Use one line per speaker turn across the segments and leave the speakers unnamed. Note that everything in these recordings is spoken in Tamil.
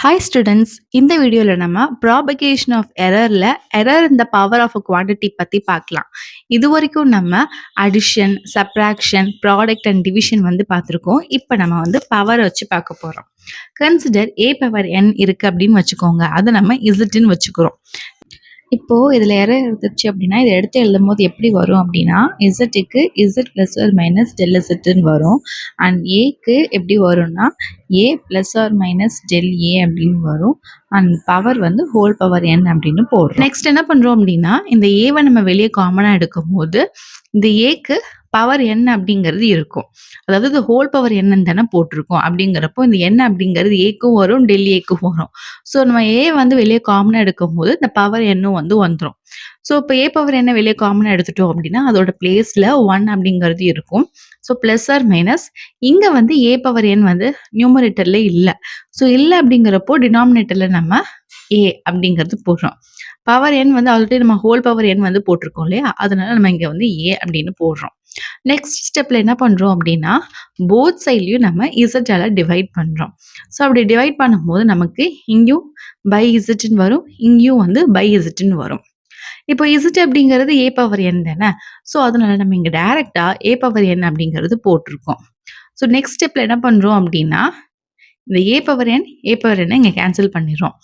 ஹாய் ஸ்டூடெண்ட்ஸ், இந்த வீடியோவில் நம்ம ப்ராபகேஷன் ஆஃப் எரர் இந்த பவர் ஆஃப் அ குவாண்டிட்டி பற்றி பார்க்கலாம். இது வரைக்கும் நம்ம addition, subtraction, product and division வந்து பார்த்துருக்கோம். இப்போ நம்ம வந்து பவர் வச்சு பார்க்க போகிறோம். கன்சிடர் a பவர் n இருக்குது அப்படின்னு வச்சுக்கோங்க. அதை நம்ம இசட்னு வச்சுக்கிறோம். இப்போ இதில் எரர் இருந்துச்சு அப்படின்னா இதை எடுத்து எழுதும்போது எப்படி வரும் அப்படின்னா இசட்டுக்கு Z plus R minus del இசட்டுன்னு வரும். அண்ட் ஏக்கு எப்படி வரும்னா A plus R minus del A அப்படின்னு வரும். அண்ட் பவர் வந்து ஹோல் பவர் n அப்படின்னு போடுறோம். நெக்ஸ்ட் என்ன பண்ணுறோம் அப்படின்னா இந்த ஏவை நம்ம வெளியே காமனாக எடுக்கும் போது இந்த ஏக்கு பவர் n அப்படிங்கிறது இருக்கும். அதாவது இது ஹோல் பவர் n தானே போட்டிருக்கோம். அப்படிங்கிறப்போ இந்த n அப்படிங்கிறது ஏக்கும் வரும், டெல் ஏக்கும் வரும். ஸோ நம்ம ஏ வந்து வெளியே காமனாக எடுக்கும் போது இந்த பவர் என்னும் வந்து வந்துடும். ஸோ இப்போ ஏ பவர் என்ன வெளியே காமனாக எடுத்துட்டோம் அப்படின்னா அதோட பிளேஸில் 1 அப்படிங்கிறது இருக்கும். ஸோ ப்ளஸ் ஆர் மைனஸ் இங்கே வந்து ஏ பவர் n வந்து நியூமரேட்டரில் இல்லை. ஸோ இல்லை அப்படிங்கிறப்போ டினாமினேட்டரில் நம்ம ஏ அப்படிங்கிறது போடுறோம். பவர் n வந்து ஆல்ரெடி நம்ம ஹோல் பவர் n வந்து போட்டிருக்கோம் இல்லையா, அதனால நம்ம இங்கே வந்து ஏ அப்படின்னு போடுறோம். நெக்ஸ்ட் ஸ்டெப்பில் என்ன பண்ணுறோம் அப்படின்னா போத் சைட்லையும் நம்ம இசட்டால் டிவைட் பண்ணுறோம். ஸோ அப்படி டிவைட் பண்ணும்போது நமக்கு இங்கேயும் பை இசட்டுன்னு வரும், இங்கேயும் வந்து பை இசட்டுன்னு வரும். இப்போ இசட் அப்படிங்கிறது ஏ பவர் n தானே. ஸோ அதனால நம்ம இங்கே டைரெக்டாக ஏ பவர் n அப்படிங்கிறது போட்டிருக்கோம். ஸோ நெக்ஸ்ட் ஸ்டெப்பில் என்ன பண்ணுறோம் அப்படின்னா இந்த ஏ பவர் n இங்கே கேன்சல் பண்ணிடுறோம்.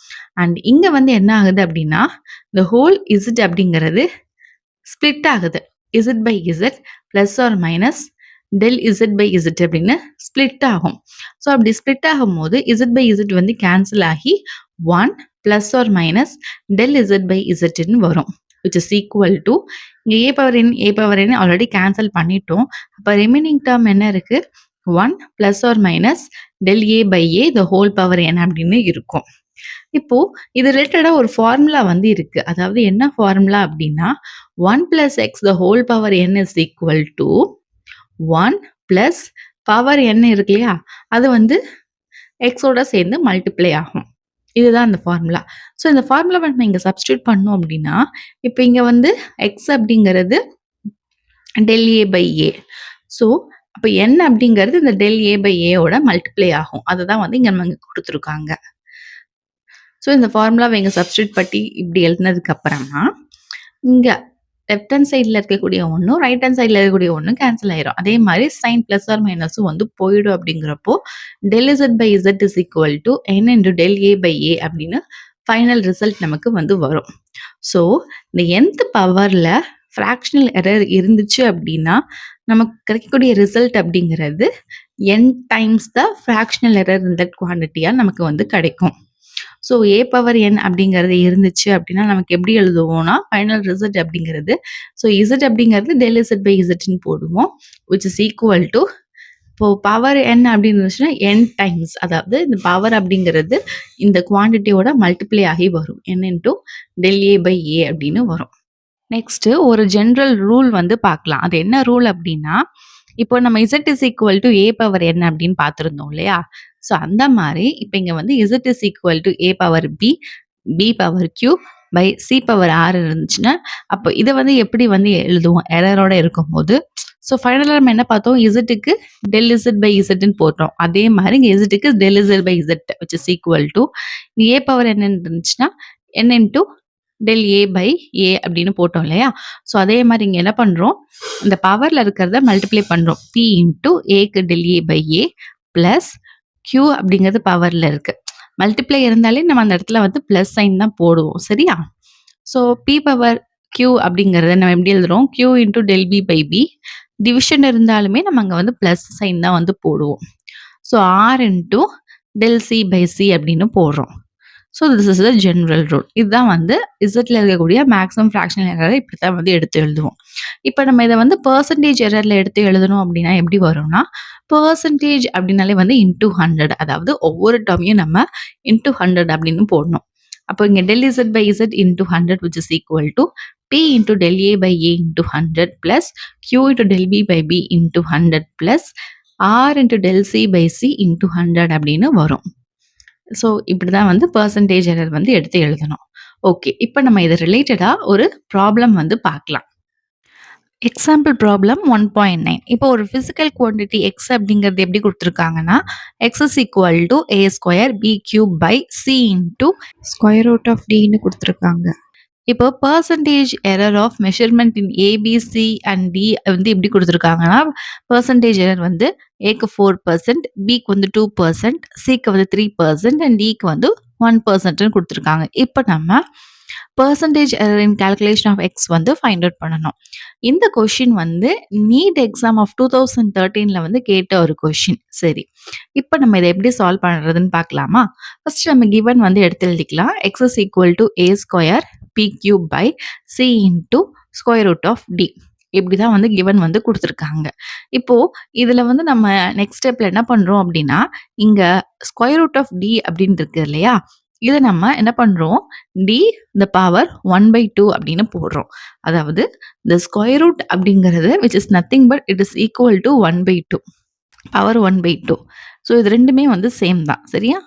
அண்ட் இங்கே வந்து என்ன ஆகுது அப்படின்னா இந்த ஹோல் இசட் அப்படிங்கிறது ஸ்ப்ளிட் ஆகுது. Z by Z plus R minus del Z by Z அப்படின்னு ஸ்ப்ளிட் ஆகும். ஸோ அப்படி ஸ்ப்ளிட் ஆகும்போது இசட் பை இசட் வந்து கேன்சல் ஆகி 1 plus R minus del Z by இசட்னு வரும். விச் இஸ் ஈக்குவல் டு இங்கே A power n already cancel பண்ணிட்டோம். அப்போ ரிமைனிங் டேர்ம் என்ன இருக்கு, 1 plus R minus del A by a the whole power n அப்படின்னு இருக்கும். இப்போ இது ரிலேட்டடாக ஒரு ஃபார்முலா வந்து இருக்கு. அதாவது என்ன ஃபார்முலா அப்படின்னா 1 plus X the whole power n is equal to 1 plus power n இருக்கு இல்லையா, அது வந்து எக்ஸோட சேர்ந்து மல்டிப்ளை ஆகும். இதுதான் இந்த ஃபார்முலா. ஸோ இந்த ஃபார்முலா நம்ம இங்கே சப்ஸ்டியூட் பண்ணோம் அப்படின்னா இப்போ இங்கே வந்து எக்ஸ் அப்படிங்கிறது del A by a. So அப்போ n அப்படிங்கிறது இந்த del A by a multiply ஆகும். அதுதான் வந்து இங்கே நம்ம கொடுத்துருக்காங்க. ஸோ இந்த ஃபார்முலாவை இங்கே சப்ஸ்டியூட் பண்ணி இப்படி எழுதினதுக்கு அப்புறமா இங்கே லெஃப்ட் ஹேண்ட் சைடில் இருக்கக்கூடிய ஒன்றும் ரைட் ஹேண்ட் சைடில் இருக்கக்கூடிய ஒன்றும் கேன்சல் ஆயிரும். அதே மாதிரி சைன் ப்ளஸ் ஆர் மைனஸும் வந்து போயிடும். அப்படிங்கிறப்போ del Z by Z is equal to n into del A by A அப்படின்னு ஃபைனல் ரிசல்ட் நமக்கு வந்து வரும். ஸோ இந்த nth பவரில் ஃப்ராக்ஷனல் எரர் இருந்துச்சு அப்படின்னா நமக்கு கிடைக்கக்கூடிய ரிசல்ட் அப்படிங்கிறது n times the fractional error இந்த குவான்டிட்டியாக நமக்கு வந்து கிடைக்கும். ஸோ ஏ பவர் n அப்படிங்கிறது இருந்துச்சு அப்படின்னா நமக்கு எப்படி எழுதுவோம்னா ஃபைனல் ரிசல்ட் அப்படிங்கிறது ஸோ இசட் அப்படிங்கிறது டெல் இசட் பை இசட்னு போடுவோம். விச் இஸ் ஈக்குவல் டு இப்போ பவர் n அப்படின்னு இருந்துச்சுன்னா n டைம்ஸ், அதாவது இந்த பவர் அப்படிங்கிறது இந்த குவான்டிட்டியோட மல்டிப்ளை ஆகி வரும். n into del A by A அப்படின்னு வரும். நெக்ஸ்ட் ஒரு ஜென்ரல் ரூல் வந்து பார்க்கலாம். அது என்ன ரூல் அப்படின்னா இப்போ நம்ம Z is equal to A power n அப்படின்னு பார்த்துருந்தோம் இல்லையா. ஸோ அந்த மாதிரி இப்போ இங்கே வந்து z is equal to A power p power q by c power r இருந்துச்சுன்னா அப்போ இதை வந்து எப்படி வந்து எழுதுவோம் எரரோட இருக்கும்போது. ஸோ ஃபைனலாக நம்ம என்ன பார்த்தோம், இசட்டுக்கு டெல் இசட் பை இசட்னு போட்டோம். அதே மாதிரி இங்கே இசட்டுக்கு del Z by Z which is equal to A power n இருந்துச்சுன்னா n into del A by A அப்படின்னு போட்டோம் இல்லையா. ஸோ அதே மாதிரி இங்கே என்ன பண்ணுறோம், இந்த பவரில் இருக்கிறத மல்டிப்ளை பண்ணுறோம். பி இன்டூ ஏக்கு del A by a plus q அப்படிங்கிறது பவரில் இருக்குது. மல்டிப்ளை இருந்தாலே நம்ம அந்த இடத்துல வந்து ப்ளஸ் சைன் தான் போடுவோம், சரியா. ஸோ பி பவர் கியூ அப்படிங்கிறத நம்ம எப்படி எழுதுறோம், q into del B by b. Division இருந்தாலுமே நம்ம அங்கே வந்து ப்ளஸ் சைன் தான் வந்து போடுவோம். So r into del C by c அப்படின்னு போடுறோம். So this is the general rule. இதுதான் வந்து இசட்டில் இருக்கக்கூடிய மேக்ஸிமம் ஃப்ராக்ஷனல் எரரை இப்படி தான் வந்து எடுத்து எழுதுவோம். இப்போ நம்ம இதை வந்து பர்சன்டேஜ் எரரில் எடுத்து எழுதணும் அப்படின்னா எப்படி வரும்னா பர்சன்டேஜ் அப்படின்னாலே வந்து இன்டூ 100, அதாவது ஒவ்வொரு டேர்மையும் நம்ம இன்டூ 100 அப்படின்னு போடணும். அப்போ இங்கே del Z by z into 100 which is equal to p into del A by A into 100 plus q into del B by B into 100 plus r into del C by C into 100 அப்படின்னு வரும். ஸோ இப்படி தான் வந்து பர்சன்டேஜ் எரர் வந்து எடுத்து எழுதணும். ஓகே, இப்போ நம்ம இது ரிலேட்டடாக ஒரு ப்ராப்ளம் வந்து பார்க்கலாம். Example problem 1.9. இப்போ ஒரு ஃபிசிக்கல் குவான்டிட்டி எக்ஸ் அப்படிங்கிறது எப்படி குடுத்துருக்காங்கன்னா, X is equal to A square B cube by C into square root of டின்னு குடுத்துருக்காங்க. இப்போ percentage error of measurement in A, B, C and D வந்து எப்படி குடுத்துருக்காங்கன்னா, பெர்சன்டேஜ் எரர் வந்து ஏக்கு 4%, பிக்கு வந்து 2%, சிக்கு வந்து 3% அண்ட் டிக்கு வந்து 1%ன்னு குடுத்துருக்காங்க. இப்போ நம்ம percentage error in calculation of x வந்து ஃபைண்ட் அவுட் பண்ணணும். இந்த கொஷின் வந்து நீட் எக்ஸாம் ஆஃப் 2013ல வந்து கேட்ட ஒரு கொஷின். சரி, இப்போ நம்ம இதை எப்படி சால்வ் பண்ணுறதுன்னு பார்க்கலாமா? ஃபர்ஸ்ட் நம்ம கிவன் வந்து எடுத்து எழுதிக்கலாம். X is equal to a square B cube by C into square root of d. இப்படி தான் வந்து கிவன் வந்து குடுத்துருக்காங்க. இப்போ இதுல வந்து நம்ம நெக்ஸ்ட் ஸ்டெப்ல என்ன பண்றோம் அப்படின்னா, இங்க ஸ்கொயர் ரூட் ஆஃப் டி அப்படின்னு இருக்கு இல்லையா? இத நம்ம என்ன பண்றோம்? டி த பவர் 1/2 அப்படின்னு போடுறோம். அதாவது the ஸ்கொயர் ரூட் அப்படிங்கிறது which is nothing but it is equal to 1/2 power 1/2. So இது ரெண்டுமே வந்து சேம் தான். சரியா?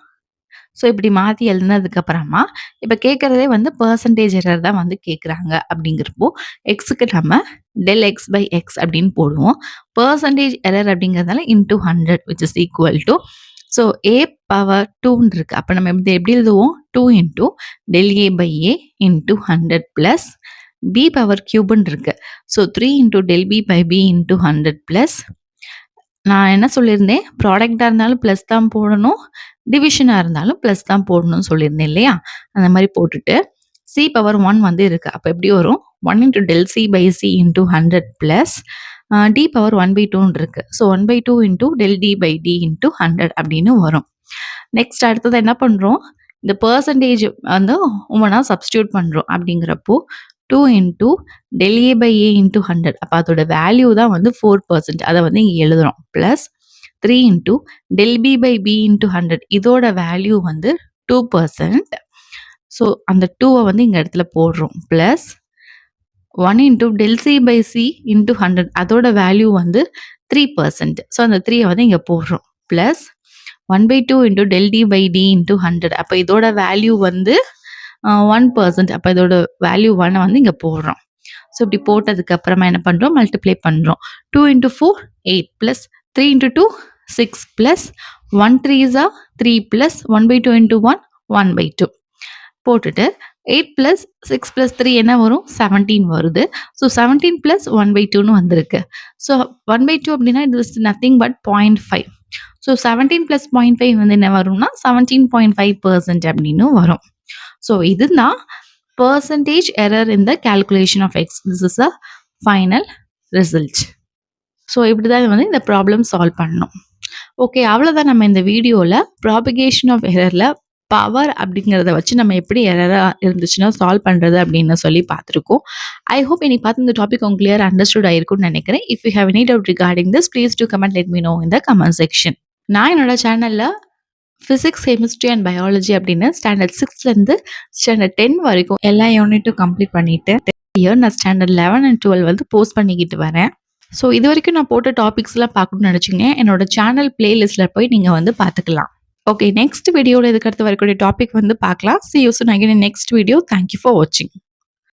ஸோ இப்படி மாத்தி எழுதினதுக்கு அப்புறமா, இப்ப கேட்கறதே வந்து பெர்சன்டேஜ் எரர் தான் வந்து கேட்குறாங்க அப்படிங்கிறப்போ, எக்ஸுக்கு நம்ம டெல் எக்ஸ் பை எக்ஸ் அப்படின்னு போடுவோம். பெர்சன்டேஜ் எரர் அப்படிங்கிறதால into 100 which is equal to so A power 2ன்னு இருக்கு. அப்ப நம்ம எப்படி எழுதுவோம்? 2 into del A by A into 100 plus B power கியூப்ன்னு இருக்கு. So 3 into del B by B into 100 plus நான் என்ன சொல்லியிருந்தேன்? ப்ராடக்ட்டா இருந்தாலும் பிளஸ் தான் போடணும். டிவிஷனா இருந்தாலும் பிளஸ் தான் போடணும்னு சொல்லியிருந்தேன் இல்லையா? அந்த மாரி போட்டுட்டு சி பவர் 1 வந்து இருக்கு. அப்ப எப்படி வரும்? 1 into del C by C into 100 plus D power 1/2ன்னு இருக்கு. So 1/2 into del D by D into 100 அப்படின்னு வரும். நெக்ஸ்ட் அடுத்தது என்ன பண்றோம்? இந்த பெர்சன்டேஜ் வந்து ஒவ்வொன்னா சப்ஸ்டிட்யூட் பண்றோம். அப்படிங்கிறப்போ 2 into del A by A into 100. அப்ப அதோட வேல்யூ தான் வந்து 4%. அத வந்து இங்க எழுதுறோம். Plus 3 into del B by B into 100. இதோட வேல்யூ வந்து 2%. ஸோ அந்த 2வ வந்து இங்க இடத்துல போடுறோம். Plus 1 into del C by C into 100. அதோட வேல்யூ வந்து 3%. ஸோ அந்த 3ய வந்து இங்க போடுறோம். Plus 1/2 into del D by D into 100. அப்ப இதோட வேல்யூ வந்து 1%. அப்ப இதோட வேல்யூ 1 வந்து இங்க போடுறோம். ஸோ இப்படி போட்டதுக்கு அப்புறமா என்ன பண்றோம்? மல்டிப்ளை பண்றோம். 2 into 4 8 plus 3 into 2 6 plus 1 3s are 3 plus 1/2 into 1 1/2 போட்டுட்டு 8 பிளஸ் 6 பிளஸ் 3 என்ன வரும்? 17 வருது. ஸோ 17 பிளஸ் 1/2ன்னு வந்திருக்கு. ஸோ 1/2 அப்படின்னா it is nothing but 0.5. So 17 plus 0.5 வந்து என்ன வரும்னா 17.5% அப்படின்னு வரும். ஸோ இதுதான் percentage error in the calculation of x. This is a final result. So இப்படி தான் வந்து இந்த ப்ராப்ளம் சால்வ் பண்ணணும். ஓகே, அவ்வளோதான். நம்ம இந்த வீடியோவில் ப்ராபகேஷன் ஆஃப் எரரில் பவர் அப்படிங்கிறத வச்சு நம்ம எப்படி எரராக இருந்துச்சுன்னா சால்வ் பண்ணுறது அப்படின்னு சொல்லி பார்த்துருக்கோம். ஐ ஹோப் இன்னைக்கு பார்த்து இந்த டாபிக் உங்களுக்கு கிளியர் அண்டர்ஸ்டுட் ஆயிருக்கும்னு நினைக்கிறேன். If you have any doubt regarding this please do comment let me know in the comment section. நான் என்னோட சேனலில் ஃபிசிக்ஸ், கெமிஸ்ட்ரி அண்ட் பயாலஜி அப்படின்னு ஸ்டாண்டர்ட் 6லேருந்து ஸ்டாண்டர்ட் 10 வரைக்கும் எல்லா யூனிட்டும் கம்ப்ளீட் பண்ணிட்டு நான் ஸ்டாண்டர்ட் 11 அண்ட் 12 வந்து போஸ்ட் பண்ணிக்கிட்டு வரேன். ஸோ இது வரைக்கும் நான் போட்ட டாபிக்ஸ்லாம் பார்க்கணும்னு நினச்சிங்க என்னோட சேனல் பிளேலிஸ்ட்டில் போய் நீங்கள் வந்து பார்த்துக்கலாம். ஓகே, நெக்ஸ்ட் வீடியோவில் இதுக்கு அடுத்து வரக்கூடிய டாபிக் வந்து பார்க்கலாம். See you soon again in next video. Thank you for watching.